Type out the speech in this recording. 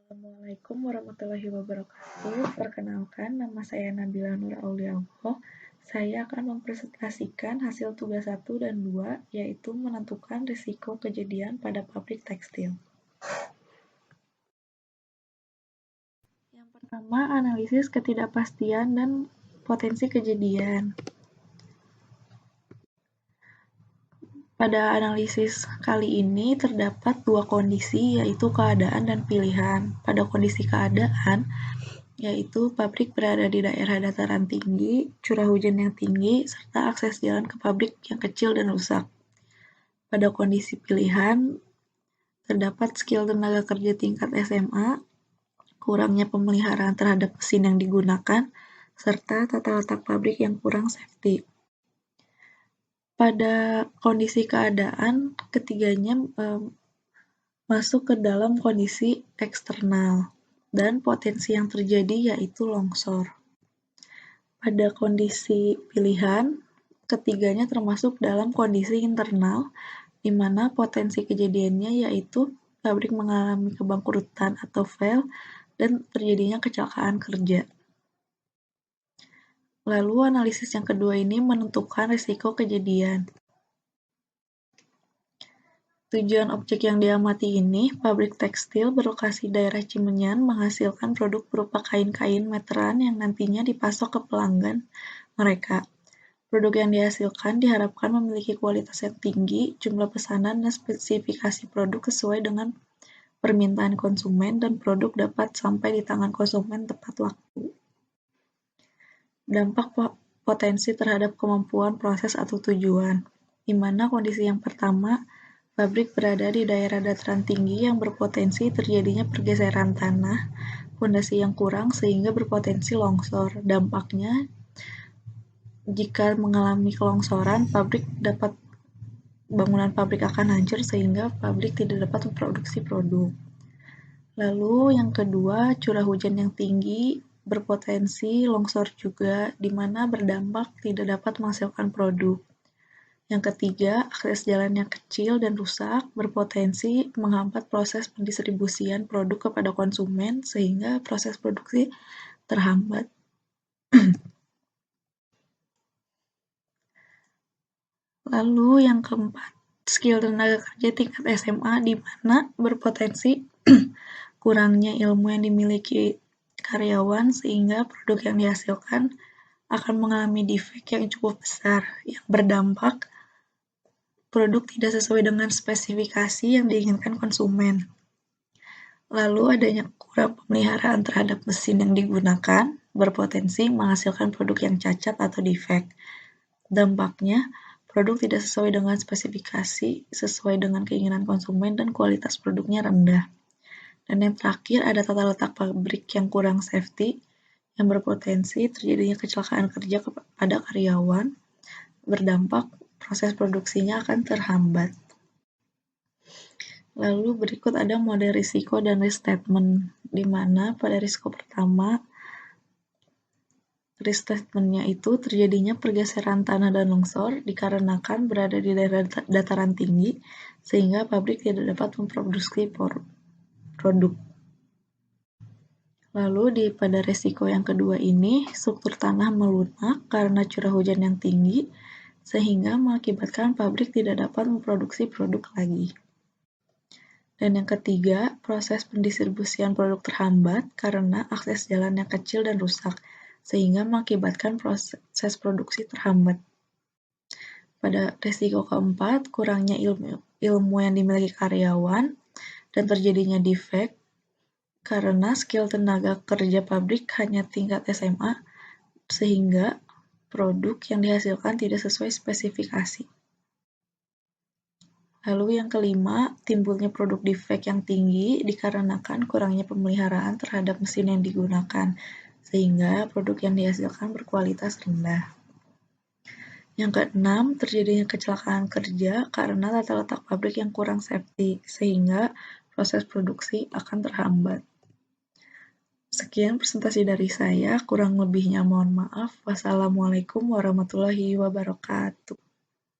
Assalamualaikum warahmatullahi wabarakatuh. Perkenalkan, nama saya Nabila Nur Auliaullah. Saya akan mempresentasikan hasil tugas 1 dan 2, yaitu menentukan risiko kejadian pada pabrik tekstil. Yang pertama, analisis ketidakpastian dan potensi kejadian. Pada analisis kali ini terdapat dua kondisi, yaitu keadaan dan pilihan. Pada kondisi keadaan, yaitu pabrik berada di daerah dataran tinggi, curah hujan yang tinggi, serta akses jalan ke pabrik yang kecil dan rusak. Pada kondisi pilihan, terdapat skill tenaga kerja tingkat SMA, kurangnya pemeliharaan terhadap mesin yang digunakan, serta tata letak pabrik yang kurang safety. Pada kondisi keadaan, ketiganya masuk ke dalam kondisi eksternal, dan potensi yang terjadi yaitu longsor. Pada kondisi pilihan, ketiganya termasuk dalam kondisi internal, di mana potensi kejadiannya yaitu pabrik mengalami kebangkrutan atau fail, dan terjadinya kecelakaan kerja. Lalu analisis yang kedua ini menentukan risiko kejadian. Tujuan objek yang diamati ini, pabrik tekstil berlokasi daerah Cimenyan menghasilkan produk berupa kain-kain meteran yang nantinya dipasok ke pelanggan mereka. Produk yang dihasilkan diharapkan memiliki kualitas yang tinggi, jumlah pesanan dan spesifikasi produk sesuai dengan permintaan konsumen, dan produk dapat sampai di tangan konsumen tepat waktu. Dampak potensi terhadap kemampuan proses atau tujuan, di mana kondisi yang pertama, pabrik berada di daerah dataran tinggi yang berpotensi terjadinya pergeseran tanah, fondasi yang kurang sehingga berpotensi longsor. Dampaknya, jika mengalami kelongsoran, bangunan pabrik akan hancur sehingga pabrik tidak dapat memproduksi produk. Lalu yang kedua, curah hujan yang tinggi berpotensi longsor juga, di mana berdampak tidak dapat menghasilkan produk. Yang ketiga, akses jalan yang kecil dan rusak berpotensi menghambat proses pendistribusian produk kepada konsumen sehingga proses produksi terhambat. Lalu yang keempat, skill tenaga kerja tingkat SMA di mana berpotensi kurangnya ilmu yang dimiliki karyawan sehingga produk yang dihasilkan akan mengalami defek yang cukup besar yang berdampak produk tidak sesuai dengan spesifikasi yang diinginkan konsumen. Lalu adanya kurang pemeliharaan terhadap mesin yang digunakan berpotensi menghasilkan produk yang cacat atau defek. Dampaknya, produk tidak sesuai dengan spesifikasi, sesuai dengan keinginan konsumen, dan kualitas produknya rendah. Dan yang terakhir, ada tata letak pabrik yang kurang safety, yang berpotensi terjadinya kecelakaan kerja kepada karyawan, berdampak proses produksinya akan terhambat. Lalu berikut ada model risiko dan risk statement, di mana pada risiko pertama, risk statement-nya itu terjadinya pergeseran tanah dan longsor dikarenakan berada di daerah dataran tinggi, sehingga pabrik tidak dapat memproduksi produk. Lalu pada risiko yang kedua ini, struktur tanah melunak karena curah hujan yang tinggi, sehingga mengakibatkan pabrik tidak dapat memproduksi produk lagi. Dan yang ketiga, proses pendistribusian produk terhambat karena akses jalan yang kecil dan rusak, sehingga mengakibatkan proses produksi terhambat. Pada risiko keempat, kurangnya ilmu yang dimiliki karyawan dan terjadinya defek karena skill tenaga kerja pabrik hanya tingkat SMA, sehingga produk yang dihasilkan tidak sesuai spesifikasi. Lalu yang kelima, timbulnya produk defek yang tinggi dikarenakan kurangnya pemeliharaan terhadap mesin yang digunakan, sehingga produk yang dihasilkan berkualitas rendah. Yang keenam, terjadinya kecelakaan kerja karena tata letak pabrik yang kurang safety, sehingga proses produksi akan terhambat. Sekian presentasi dari saya, kurang lebihnya mohon maaf. Wassalamualaikum warahmatullahi wabarakatuh.